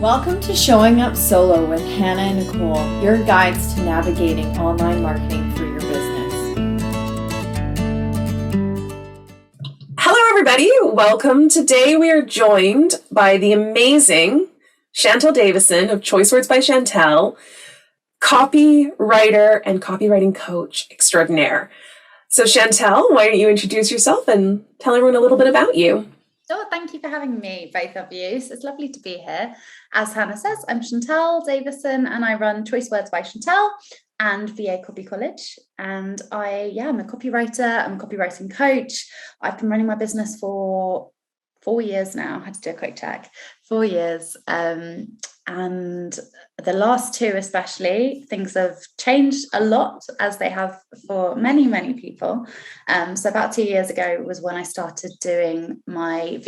Welcome to Showing Up Solo with Hannah and Nicole, your guides to navigating online marketing for your business. Hello, everybody. Welcome. Today we are joined by the amazing Chantelle Davison of Choice Words by Chantelle, copywriter and copywriting coach extraordinaire. So Chantelle, why don't you introduce yourself and tell everyone a little bit about you? Oh, thank you for having me, both of you. So it's lovely to be here. As Hannah says, I'm Chantelle Davison and I run Choice Words by Chantelle and VA Copy College. And I'm a copywriter, I'm a copywriting coach. I've been running my business for 4 years now. I had to do a quick check. 4 years. And the last two especially, things have changed a lot as they have for many, many people. So about 2 years ago was when I started doing my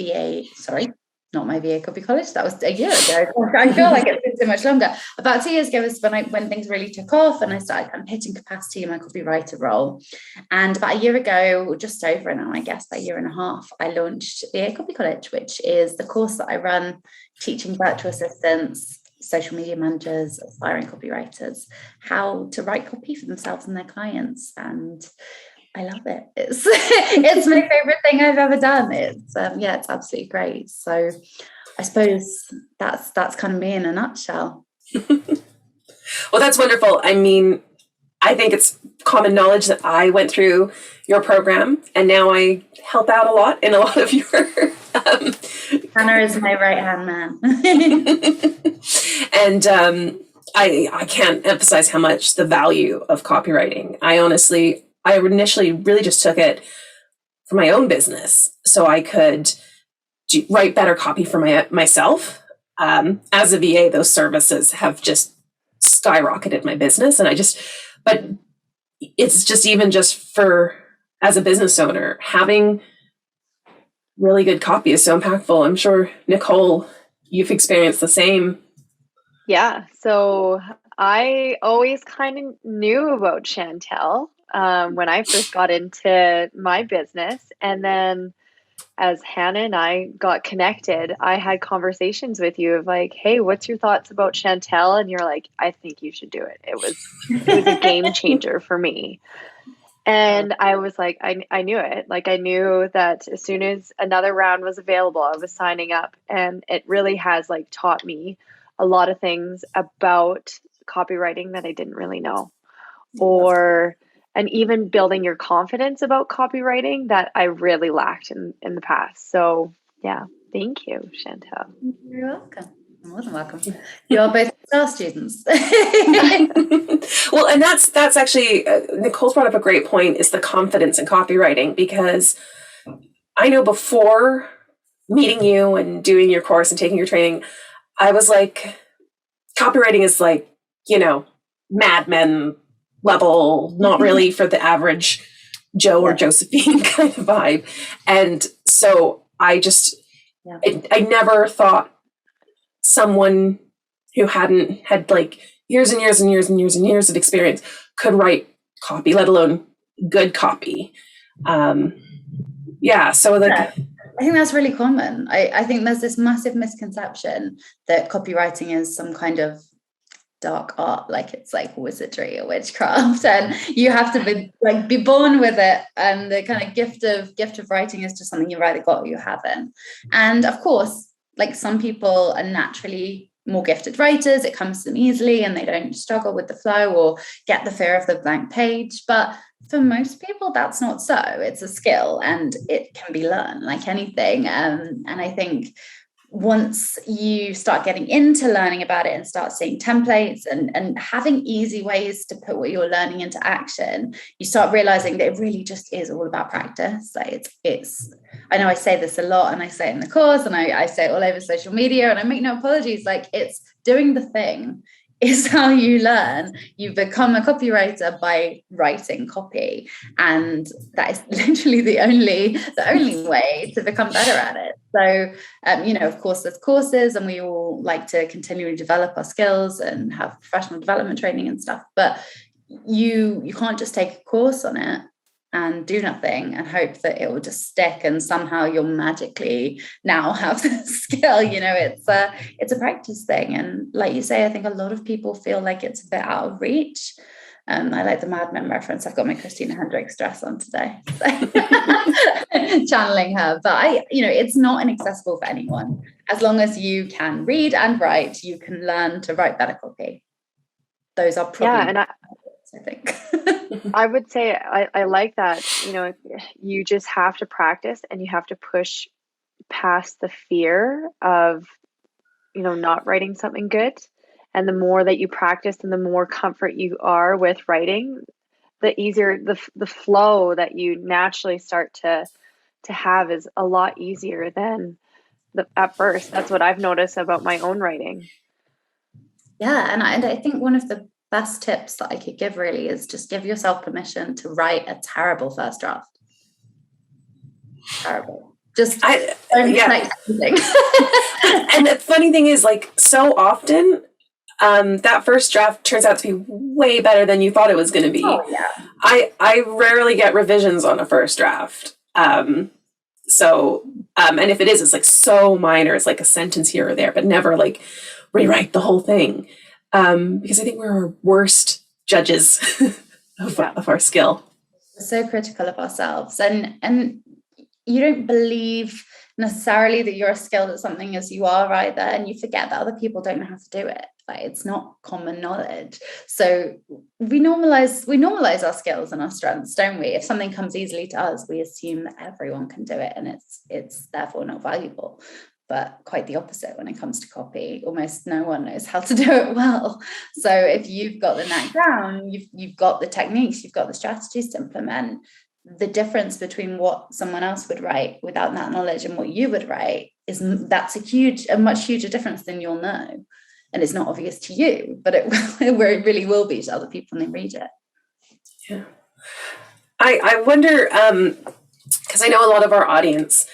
not my VA Copy College. That was a year ago. I feel like it's been so much longer. About 2 years ago was when things really took off and I started kind of hitting capacity in my copywriter role. And about a year ago, just over now, I guess, about a year and a half, I launched VA Copy College, which is the course that I run teaching virtual assistants, social media managers, aspiring copywriters, how to write copy for themselves and their clients. And I love it. It's my favorite thing I've ever done. It's absolutely great. So I suppose that's kind of me in a nutshell. Well, that's wonderful. I mean, I think it's common knowledge that I went through your program and now I help out a lot in a lot of your Hannah is my right-hand man. And I can't emphasize how much the value of copywriting. I initially really just took it for my own business so I could write better copy for myself. As a VA, those services have just skyrocketed my business. But it's just even just for, as a business owner, having really good copy is so impactful. I'm sure, Nicole, you've experienced the same. Yeah, so I always kind of knew about Chantelle when I first got into my business. And then as Hannah and I got connected, I had conversations with you of like, hey, what's your thoughts about Chantelle? And you're like, I think you should do it. It was a game changer for me. And I was like, I knew it. Like, I knew that as soon as another round was available, I was signing up. And it really has like taught me a lot of things about copywriting that I didn't really know, and even building your confidence about copywriting that I really lacked in the past. So yeah, thank you, Chantelle. You're welcome. More than welcome. You're both star students. Well, and that's actually, Nicole's brought up a great point, is the confidence in copywriting, because I know before meeting you and doing your course and taking your training, I was like, copywriting is like, Mad Men level, not really for the average Joe or Josephine kind of vibe. And so I never thought someone who hadn't had like years and years and years and years and years of experience could write copy, let alone good copy. I think that's really common. I think there's this massive misconception that copywriting is some kind of dark art, like it's like wizardry or witchcraft, and you have to be born with it. And the kind of gift of writing is just something you've either got or you haven't. And of course, like some people are naturally more gifted writers, it comes to them easily and they don't struggle with the flow or get the fear of the blank page. But for most people, that's not so. It's a skill and it can be learned like anything. And I think once you start getting into learning about it and start seeing templates and having easy ways to put what you're learning into action, you start realizing that it really just is all about practice. Like it's I know I say this a lot and I say it in the course and I say it all over social media and I make no apologies. Like, it's doing the thing is how you learn. You become a copywriter by writing copy, and that is literally the only way to become better at it. So, of course, there's courses, and we all like to continually develop our skills and have professional development training and stuff. But you can't just take a course on it. and do nothing and hope that it will just stick and somehow you'll magically now have the skill. It's a practice thing. And like you say, I think a lot of people feel like it's a bit out of reach. I like the Mad Men reference. I've got my Christina Hendricks dress on today, so channeling her. But it's not inaccessible for anyone. As long as you can read and write, you can learn to write better copy. Those are probably, I think. I would say I like that. You just have to practice, and you have to push past the fear of, not writing something good. And the more that you practice and the more comfort you are with writing, the easier the flow that you naturally start to have is a lot easier than at first. That's what I've noticed about my own writing. Yeah, and I think one of the best tips that I could give really is just give yourself permission to write a terrible first draft. Terrible. Just don't expect anything. And the funny thing is, like, so often that first draft turns out to be way better than you thought it was going to be. Oh, yeah. I rarely get revisions on a first draft. And if it is, it's like so minor. It's like a sentence here or there, but never like rewrite the whole thing. Because I think we're our worst judges of our skill. We're so critical of ourselves, and you don't believe necessarily that you're as skilled at something as you are either, and you forget that other people don't know how to do it. Like, it's not common knowledge. So we normalize our skills and our strengths, don't we? If something comes easily to us, we assume that everyone can do it, and it's therefore not valuable. But quite the opposite when it comes to copy. Almost no one knows how to do it well. So if you've got the knack down, you've got the techniques, you've got the strategies to implement. The difference between what someone else would write without that knowledge and what you would write that's a much huger difference than you'll know. And it's not obvious to you, but it really will be to other people when they read it. Yeah. I wonder, because I know a lot of our audience,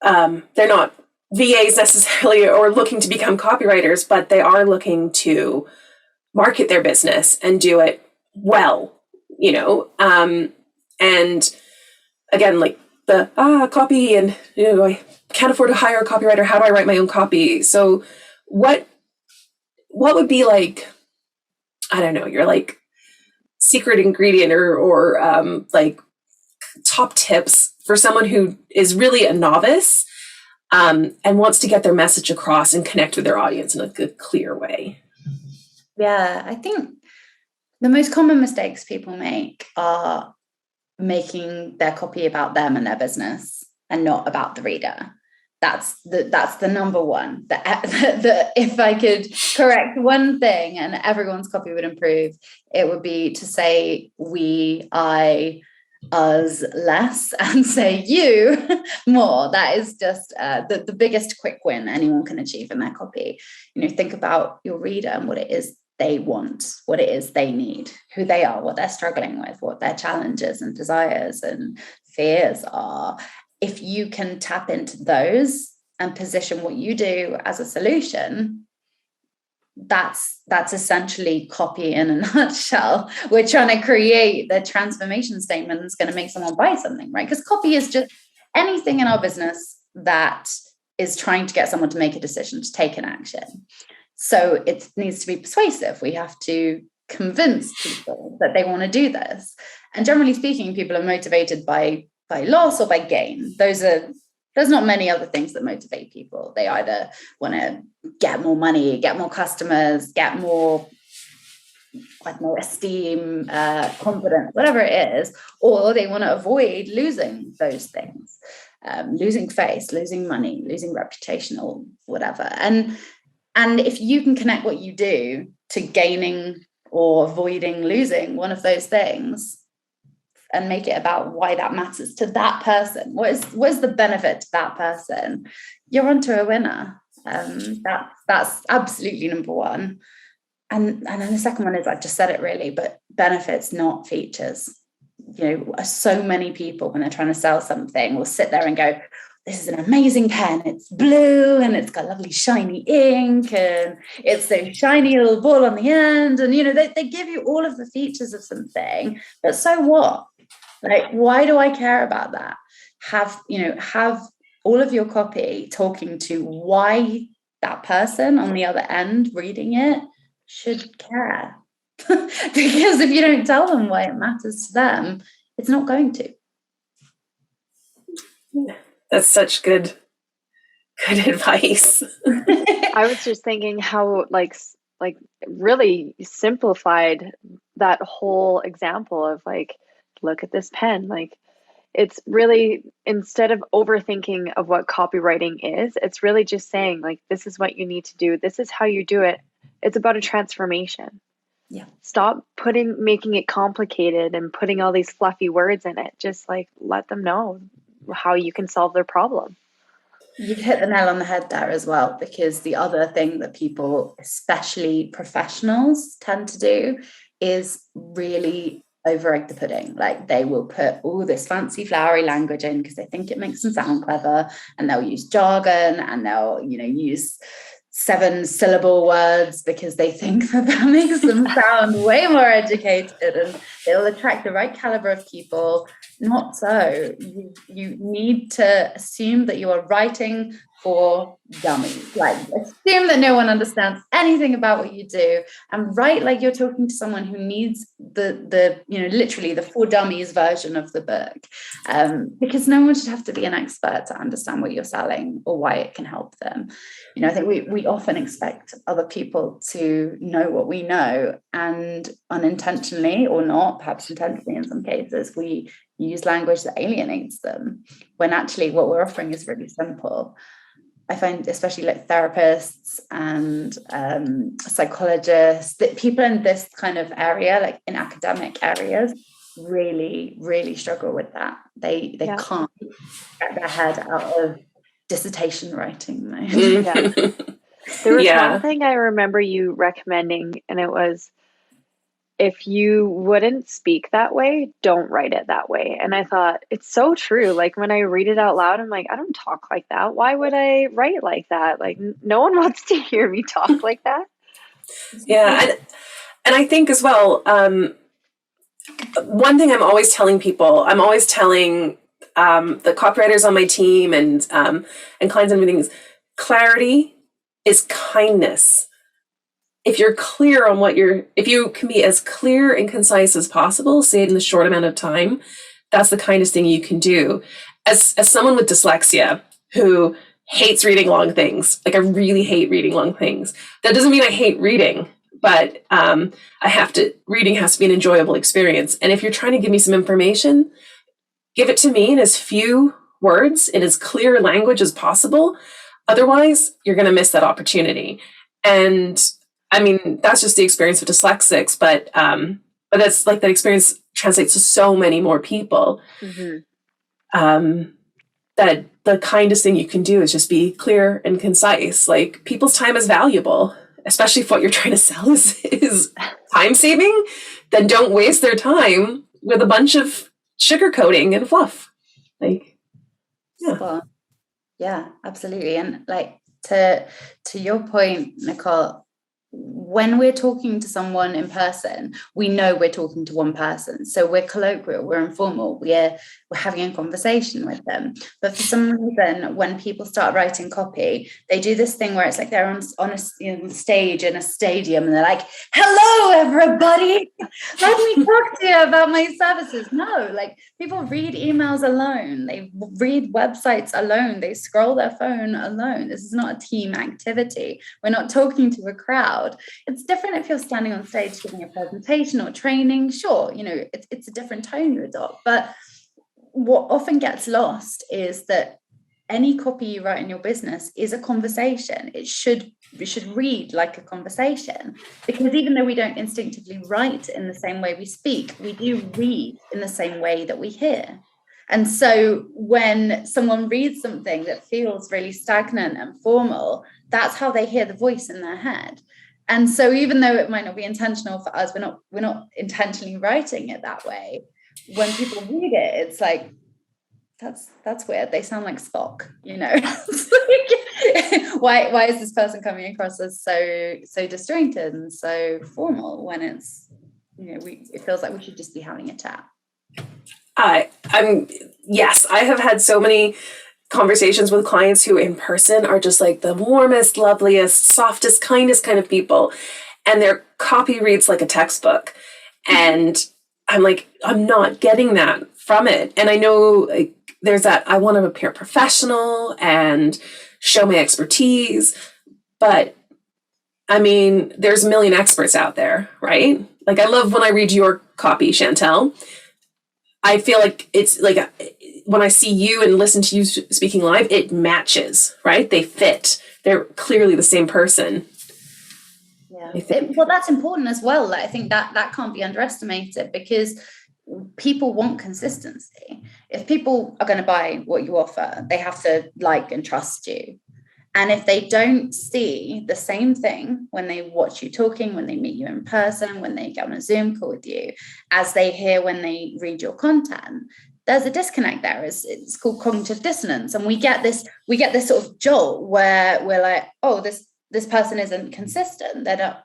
they're not VAs necessarily or looking to become copywriters, but they are looking to market their business and do it well, and again, like the copy, and I can't afford to hire a copywriter. How do I write my own copy? So what would be like, I don't know, your like secret ingredient or like top tips for someone who is really a novice and wants to get their message across and connect with their audience in a good, clear way? Yeah, I think the most common mistakes people make are making their copy about them and their business and not about the reader. That's the number one. The if I could correct one thing and everyone's copy would improve, it would be to say we, I, us less and say you more. That is just the biggest quick win anyone can achieve in their copy. Think about your reader and what it is they want, what it is they need, who they are, what they're struggling with, what their challenges and desires and fears are. If you can tap into those and position what you do as a solution, that's essentially copy in a nutshell. We're trying to create the transformation statement that's going to make someone buy something, right? Because copy is just anything in our business that is trying to get someone to make a decision, to take an action. So it needs to be persuasive. We have to convince people that they want to do this. And generally speaking, people are motivated by loss or by gain. There's not many other things that motivate people. They either want to get more money, get more customers, get more esteem, confidence, whatever it is, or they want to avoid losing those things, losing face, losing money, losing reputation, or whatever. And if you can connect what you do to gaining or avoiding losing one of those things and make it about why that matters to that person, what is the benefit to that person, you're onto a winner. That's absolutely number one. And then the second one is, I just said it really, but benefits, not features. So many people when they're trying to sell something will sit there and go, this is an amazing pen. It's blue and it's got lovely shiny ink and it's a shiny little ball on the end. And, they give you all of the features of something, but so what? Like, why do I care about that? Have all of your copy talking to why that person on the other end reading it should care. Because if you don't tell them why it matters to them, it's not going to. That's such good advice. I was just thinking how like really simplified that whole example of like, look at this pen. Like, it's really, instead of overthinking of what copywriting is, it's really just saying like, this is what you need to do. This is how you do it. It's about a transformation. Yeah. Stop making it complicated and putting all these fluffy words in it. Just like, let them know how you can solve their problem. You've hit the nail on the head there as well, because the other thing that people, especially professionals, tend to do is really over-egg the pudding. Like, they will put all this fancy flowery language in because they think it makes them sound clever, and they'll use jargon, and they'll use 7-syllable words because they think that makes them sound way more educated, and they'll attract the right caliber of people. Not so. You need to assume that you are writing for dummies. Like, assume that no one understands anything about what you do, and write like you're talking to someone who needs the literally the for dummies version of the book, because no one should have to be an expert to understand what you're selling or why it can help them. I think we often expect other people to know what we know, and unintentionally or not, perhaps intentionally in some cases, we use language that alienates them, when actually what we're offering is really simple. I find, especially like therapists and psychologists, that people in this kind of area, like in academic areas, really, really struggle with that. They can't get their head out of dissertation writing mode. Yeah. There was one thing I remember you recommending, and it was, if you wouldn't speak that way, don't write it that way. And I thought, it's so true. Like, when I read it out loud, I'm like, I don't talk like that. Why would I write like that? Like, no one wants to hear me talk like that. Yeah. And I think as well, one thing I'm always telling people, the copywriters on my team and clients and everything, is clarity is kindness. If you're clear on if you can be as clear and concise as possible, say it in the short amount of time, that's the kindest thing you can do. As someone with dyslexia who hates reading long things, like I really hate reading long things, that doesn't mean I hate reading, but reading has to be an enjoyable experience. And if you're trying to give me some information, give it to me in as few words, in as clear language as possible. Otherwise, you're going to miss that opportunity. And I mean, that's just the experience of dyslexics, but that's like, that experience translates to so many more people. Mm-hmm. That the kindest thing you can do is just be clear and concise. Like, people's time is valuable, especially if what you're trying to sell is time saving. Then don't waste their time with a bunch of sugarcoating and fluff. Like, yeah, absolutely. And like, to your point, Nicole, when we're talking to someone in person, we know we're talking to one person. So we're colloquial, we're informal, we're having a conversation with them. But for some reason, when people start writing copy, they do this thing where it's like they're on a stage in a stadium, and they're like, "Hello, everybody. Let me talk to you about my services." No, like, people read emails alone. They read websites alone. They scroll their phone alone. This is not a team activity. We're not talking to a crowd. It's different if you're standing on stage giving a presentation or training. Sure, it's a different tone you adopt. But what often gets lost is that any copy you write in your business is a conversation. We should read like a conversation, because even though we don't instinctively write in the same way we speak, we do read in the same way that we hear. And so when someone reads something that feels really stagnant and formal, that's how they hear the voice in their head. And so even though it might not be intentional for us, we're not intentionally writing it that way. When people read it, it's like, that's weird. They sound like Spock, why is this person coming across as so disjointed and so formal, when it's, it feels like we should just be having a chat. Yes, I have had so many conversations with clients who in person are just like the warmest, loveliest, softest, kindest kind of people. And their copy reads like a textbook. And I'm like, I'm not getting that from it. And I know like, there's that, I want to appear professional and show my expertise. But I mean, there's a million experts out there, right? Like I love when I read your copy, Chantelle. I feel like it's like when I see you and listen to you speaking live, it matches, right? They fit. They're clearly the same person. Yeah. Well, that's important as well. Like, I think that can't be underestimated because people want consistency. If people are going to buy what you offer, they have to like and trust you. And if they don't see the same thing when they watch you talking, when they meet you in person, when they get on a Zoom call with you, as they hear when they read your content, there's a disconnect there. It's called cognitive dissonance. And we get this sort of jolt where we're like, oh, this person isn't consistent. They're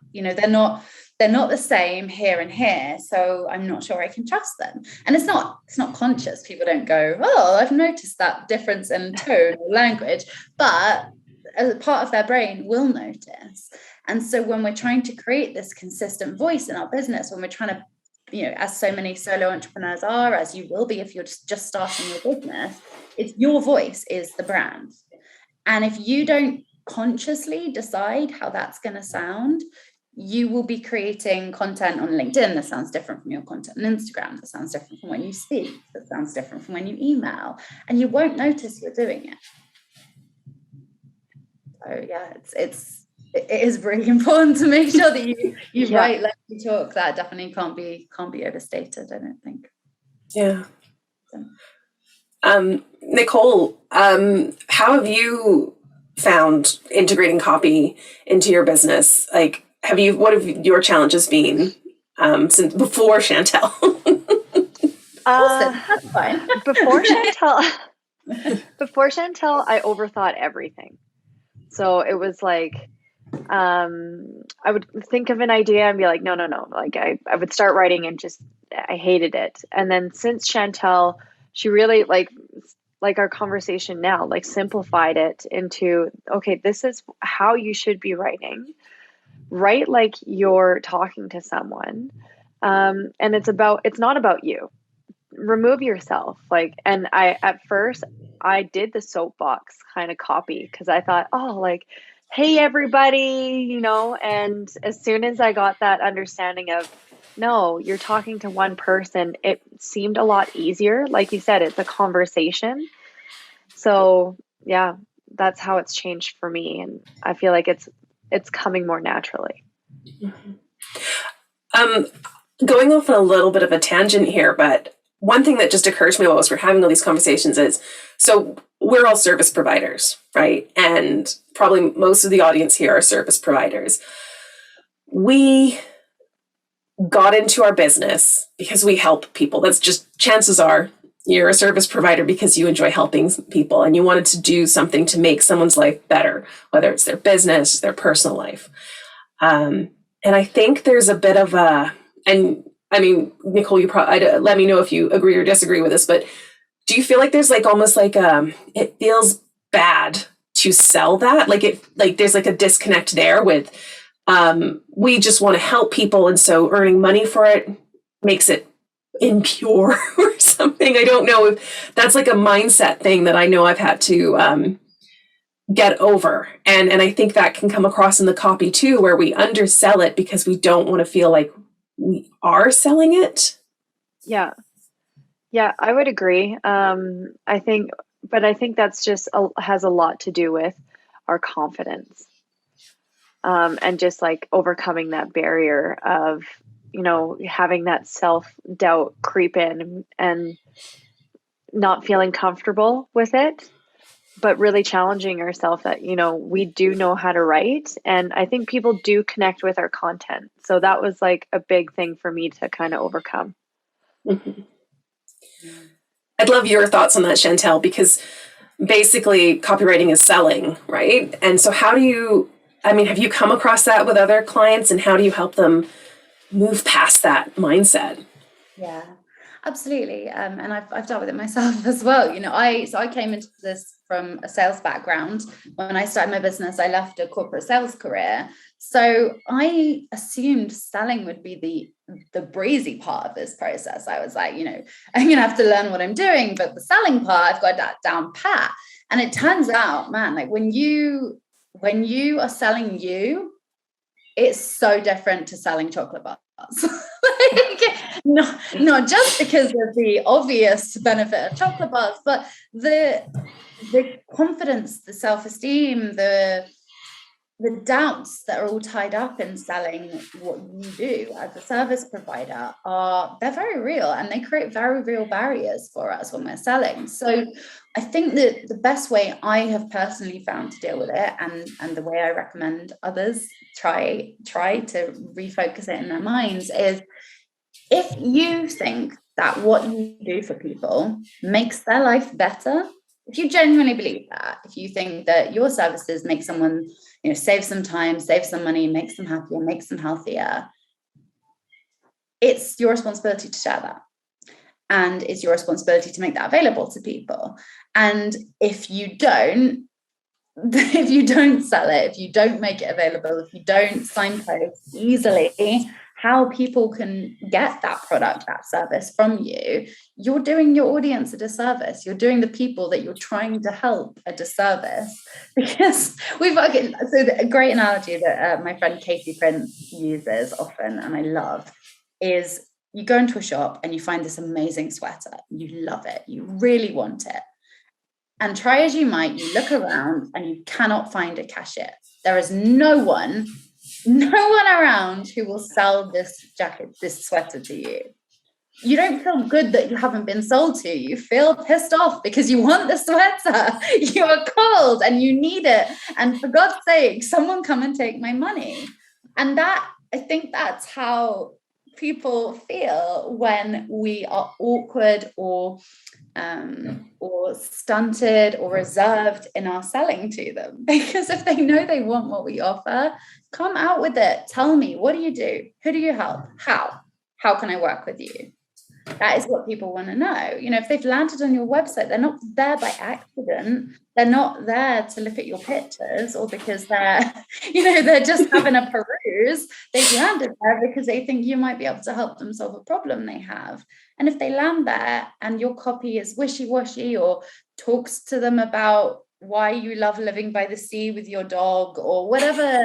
not the same here and here. So I'm not sure I can trust them. And it's not conscious. People don't go, oh, I've noticed that difference in tone or language, but as a part of their brain will notice. And so when we're trying to create this consistent voice in our business, when we're trying to, as so many solo entrepreneurs are, as you will be if you're just starting your business, it's your voice is the brand. And if you don't consciously decide how that's going to sound, you will be creating content on LinkedIn that sounds different from your content on Instagram, that sounds different from when you speak, that sounds different from when you email, and you won't notice you're doing it. So yeah, it is really important to make sure that you write like you talk. That definitely can't be overstated, I don't think. Yeah. Nicole, how have you found integrating copy into your business? Like, what have your challenges been since before Chantelle? That's fine. Before Chantelle, I overthought everything. So it was like, I would think of an idea and be like, no. Like I would start writing and I hated it. And then since Chantelle, she really like our conversation now, like simplified it into, okay, this is how you should be writing. Write like you're talking to someone. And it's not about you. Remove yourself. At first I did the soapbox kind of copy because I thought, oh, like, hey, everybody, and as soon as I got that understanding of, no, you're talking to one person, it seemed a lot easier. Like you said, it's a conversation. So yeah, that's how it's changed for me. And I feel like it's coming more naturally. Going off on a little bit of a tangent here, but one thing that just occurs to me while we're having all these conversations is, so we're all service providers, right? And probably most of the audience here are service providers. We got into our business because we help people. That's just, chances are you're a service provider because you enjoy helping people and you wanted to do something to make someone's life better, whether it's their business, their personal life. And I think there's a bit of Nicole, you probably let me know if you agree or disagree with this, but do you feel like there's like almost like it feels bad to sell that? Like there's like a disconnect there with we just want to help people, and so earning money for it makes it impure or something. I don't know if that's like a mindset thing that I know I've had to get over, and I think that can come across in the copy too, where we undersell it because we don't want to feel like we are selling it. Yeah, I would agree. I think that's just has a lot to do with our confidence, and just like overcoming that barrier of, having that self-doubt creep in and not feeling comfortable with it, but really challenging ourselves that, we do know how to write. And I think people do connect with our content. So that was like a big thing for me to kind of overcome. Mm-hmm. I'd love your thoughts on that, Chantelle, because basically copywriting is selling, right? And so have you come across that with other clients, and how do you help them move past that mindset? Yeah. Absolutely. And I've dealt with it myself as well. I came into this from a sales background. When I started my business, I left a corporate sales career. So I assumed selling would be the breezy part of this process. I was like, I'm going to have to learn what I'm doing, but the selling part, I've got that down pat. And it turns out, man, like when you are selling you, it's so different to selling chocolate bars. Not just because of the obvious benefit of chocolate bars, but the confidence, the self-esteem, the doubts that are all tied up in selling what you do as a service provider they're very real, and they create very real barriers for us when we're selling. So I think that the best way I have personally found to deal with it, and the way I recommend others try to refocus it in their minds, is if you think that what you do for people makes their life better, if you genuinely believe that, if you think that your services make someone, save some time, save some money, makes them happier, makes them healthier, it's your responsibility to share that. And it's your responsibility to make that available to people. And if you don't sell it, if you don't make it available, if you don't signpost easily how people can get that product, that service from you, you're doing your audience a disservice. You're doing the people that you're trying to help a disservice. Because a great analogy that my friend Katie Prince uses often, and I love, is you go into a shop and you find this amazing sweater. You love it. You really want it. And try as you might, you look around and you cannot find a cashier. There is no one around who will sell this jacket, this sweater to you. You don't feel good that you haven't been sold to. You feel pissed off because you want the sweater. You are cold and you need it. And for God's sake, someone come and take my money. And I think that's how people feel when we are awkward or stunted or reserved in our selling to them. Because if they know they want what we offer, come out with it. Tell me, what do you do? Who do you help? How can I work with you? That is what people want to know. If they've landed on your website, they're not there by accident. They're not there to look at your pictures or because they're just having a peruse. They've landed there because they think you might be able to help them solve a problem they have. And if they land there and your copy is wishy-washy or talks to them about why you love living by the sea with your dog or whatever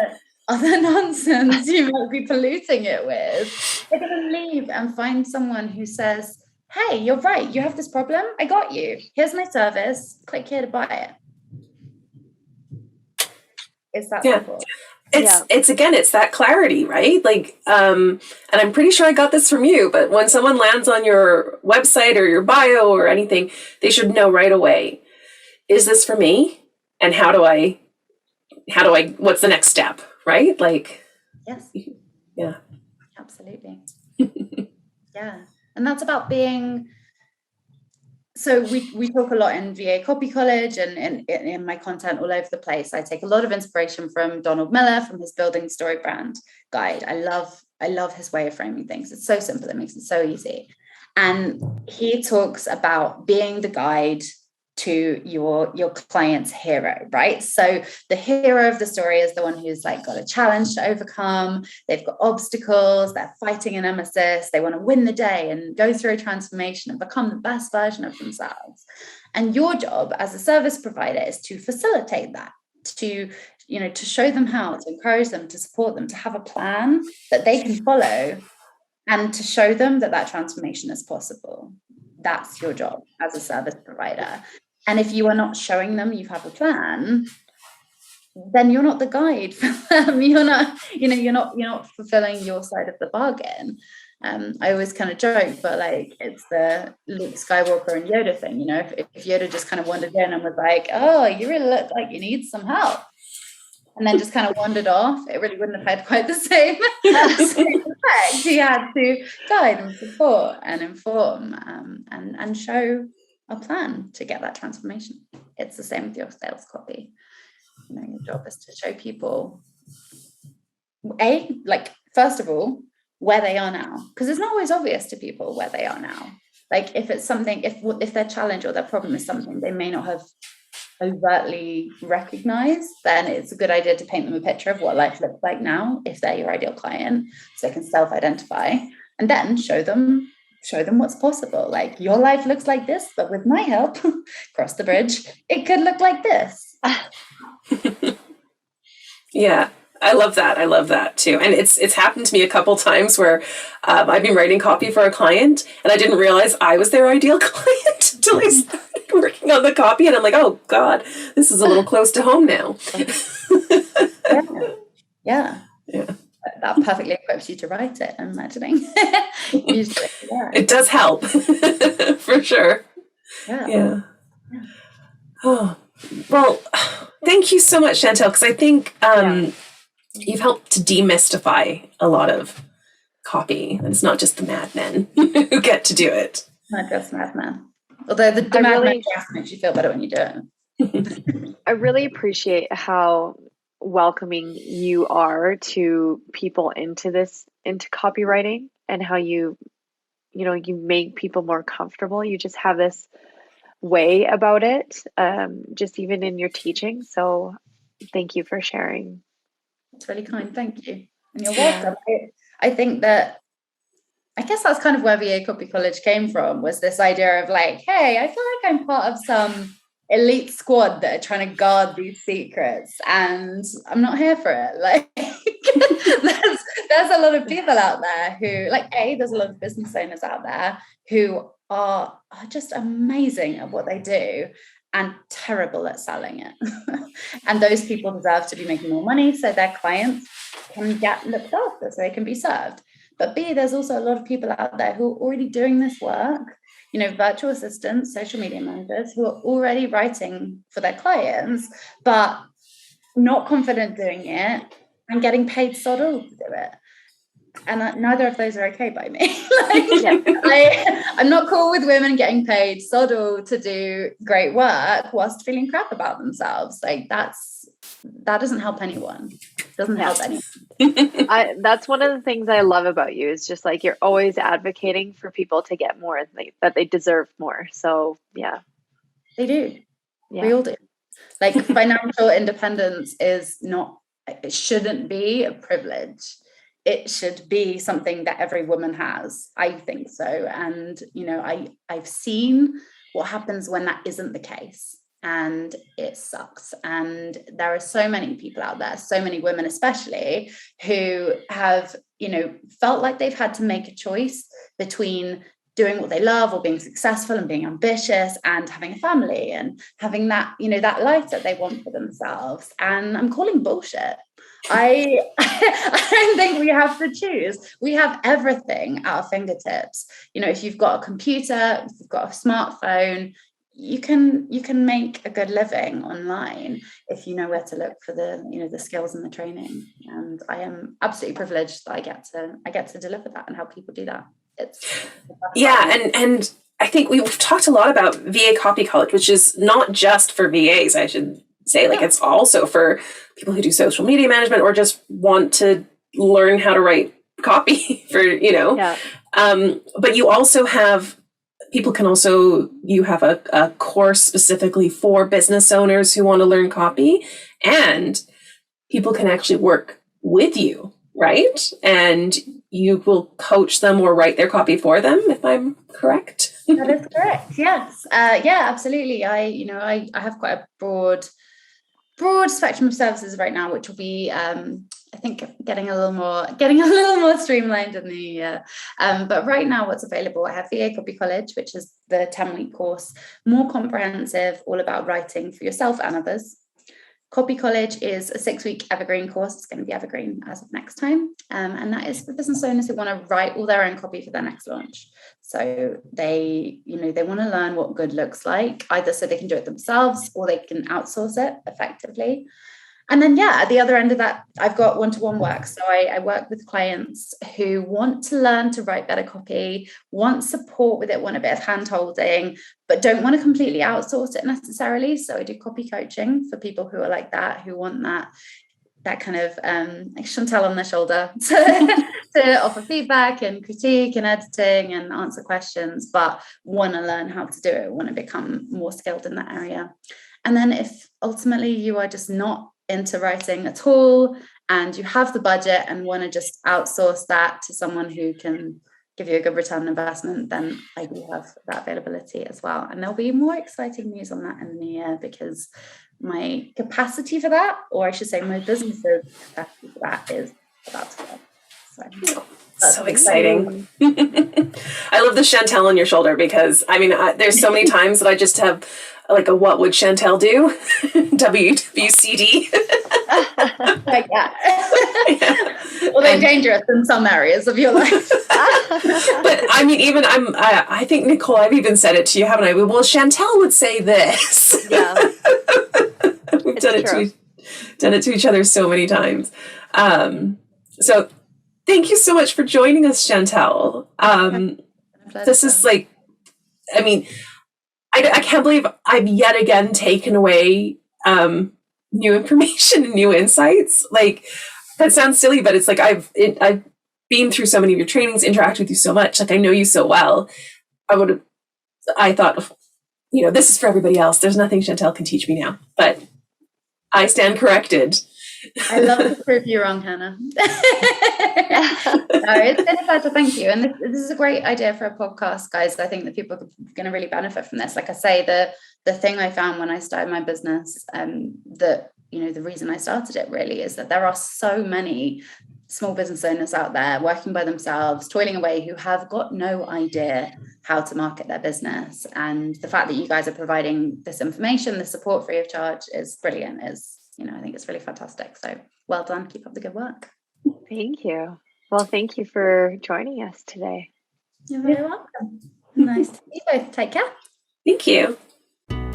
other nonsense you might be polluting it with, they're going to leave and find someone who says, hey, you're right, you have this problem, I got you, here's my service, click here to buy it. It's that simple. It's that clarity, right? Like, and I'm pretty sure I got this from you, but when someone lands on your website or your bio or anything, they should know right away, is this for me? And how do I, what's the next step? Right? Like, yes. Yeah. Absolutely. Yeah. And that's about being, so we talk a lot in VA Copy College and in my content all over the place. I take a lot of inspiration from Donald Miller, from his Building Story Brand guide. I love his way of framing things. It's so simple. It makes it so easy. And he talks about being the guide to your client's hero, right? So the hero of the story is the one who's like got a challenge to overcome. They've got obstacles, they're fighting a nemesis, they want to win the day and go through a transformation and become the best version of themselves. And your job as a service provider is to facilitate that, to show them how, to encourage them, to support them, to have a plan that they can follow and to show them that transformation is possible. That's your job as a service provider. And if you are not showing them you have a plan, then you're not the guide for them. You're not fulfilling your side of the bargain. I always kind of joke, but like it's the Luke Skywalker and Yoda thing. If Yoda just kind of wandered in and was like, "Oh, you really look like you need some help," and then just kind of wandered off, it really wouldn't have had quite the same effect. He had to guide and support and inform and show a plan to get that transformation. It's the same with your sales copy. Your job is to show people, first of all, where they are now, because it's not always obvious to people where they are now. Like if it's something, if their challenge or their problem is something they may not have overtly recognized, then it's a good idea to paint them a picture of what life looks like now if they're your ideal client, so they can self-identify, and then show them what's possible. Like, your life looks like this, but with my help, cross the bridge, it could look like this. Yeah, I love that too. And it's happened to me a couple times where I've been writing copy for a client and I didn't realize I was their ideal client until I started working on the copy, and I'm like, oh God, this is a little close to home now. Yeah. That perfectly equips you to write it, I'm imagining. Usually, yeah. It does help for sure. Yeah. Oh, well, thank you so much, Chantelle, because I think you've helped to demystify a lot of copy. And it's not just the madmen who get to do it. Not just madmen. Although the madmen just makes you feel better when you do it. I really appreciate how welcoming you are to people into copywriting, and how you make people more comfortable. You just have this way about it, just even in your teaching. So thank you for sharing. That's really kind. Thank you. And you're welcome. I think that, I guess that's kind of where VA Copy College came from, was this idea of like, hey, I feel like I'm part of some elite squad that are trying to guard these secrets, and I'm not here for it. Like, there's a lot of people out there who, like, there's a lot of business owners out there who are just amazing at what they do and terrible at selling it. And those people deserve to be making more money so their clients can get looked after, so they can be served. But B, there's also a lot of people out there who are already doing this work, virtual assistants, social media managers, who are already writing for their clients, but not confident doing it and getting paid sod all to do it. And neither of those are okay by me. I'm not cool with women getting paid sod all to do great work whilst feeling crap about themselves. Like, that doesn't help anyone. Doesn't help anyone. That's one of the things I love about you, is just like, you're always advocating for people to get more, that they deserve more. So yeah, they do. Yeah. We all do. Like, financial independence it shouldn't be a privilege. It should be something that every woman has. I think so. And I've seen what happens when that isn't the case. And it sucks. And there are so many people out there, so many women especially, who have, felt like they've had to make a choice between doing what they love or being successful and being ambitious and having a family and having that, that life that they want for themselves. And I'm calling bullshit. I don't think we have to choose. We have everything at our fingertips. If you've got a computer, if you've got a smartphone, you can make a good living online if you know where to look for the skills and the training. And I am absolutely privileged that I get to deliver that and help people do that. And I think we've talked a lot about VA Copy College, which is not just for VAs, I should say. Like, it's also for people who do social media management or just want to learn how to write copy for, but you also have, you have a course specifically for business owners who want to learn copy, and people can actually work with you, right? And you will coach them or write their copy for them, if I'm correct. That is correct. Yes. Yeah, absolutely. I have quite a broad spectrum of services right now, which will be, I think, getting a little more streamlined in the new year. But right now, what's available, I have VA Copy College, which is the 10-week course, more comprehensive, all about writing for yourself and others. Copy College is a 6-week evergreen course. It's going to be evergreen as of next time. And that is for business owners who want to write all their own copy for their next launch. So they want to learn what good looks like, either so they can do it themselves or they can outsource it effectively. And then, at the other end of that, I've got one-to-one work. So I work with clients who want to learn to write better copy, want support with it, want a bit of hand-holding, but don't want to completely outsource it necessarily. So I do copy coaching for people who are like that, who want that kind of like Chantelle on their shoulder to offer feedback and critique and editing and answer questions, but want to learn how to do it, want to become more skilled in that area. And then if ultimately you are just not into writing at all and you have the budget and want to just outsource that to someone who can give you a good return on investment, then I do have that availability as well. And there'll be more exciting news on that in the new year, because my capacity for that, or I should say my business's capacity for that, is about to go. So exciting. I love the Chantelle on your shoulder, because I mean, there's so many times that I just have like a what would Chantelle do? WWCD. Like that. Yeah. Well, they're dangerous in some areas of your life. But I mean, even I think, Nicole, I've even said it to you, haven't I? Well, Chantelle would say this. Yeah. We've done it to each other so many times. So thank you so much for joining us, Chantelle. This is like, I mean, I can't believe I've yet again taken away new information and new insights. Like, that sounds silly, but it's like I've been through so many of your trainings, interact with you so much. Like, I know you so well. I thought, this is for everybody else. There's nothing Chantelle can teach me now, but I stand corrected. I love to prove you wrong, Hannah. No, it's been a pleasure. Thank you. And this is a great idea for a podcast, guys. I think that people are going to really benefit from this. Like I say, the thing I found when I started my business, that, the reason I started it really is that there are so many small business owners out there working by themselves, toiling away, who have got no idea how to market their business. And the fact that you guys are providing this information, the support free of charge, is brilliant. I think it's really fantastic. So well done. Keep up the good work. Thank you. Well, thank you for joining us today. You're very welcome. Nice to see you both. Take care. Thank you.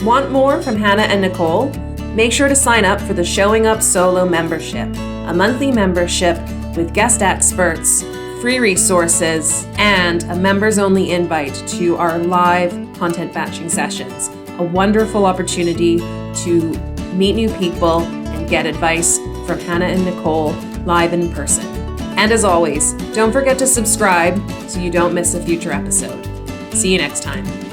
Want more from Hannah and Nicole? Make sure to sign up for the Showing Up Solo membership, a monthly membership with guest experts, free resources, and a members-only invite to our live content batching sessions. A wonderful opportunity to meet new people and get advice from Hannah and Nicole live in person. And as always, don't forget to subscribe so you don't miss a future episode. See you next time.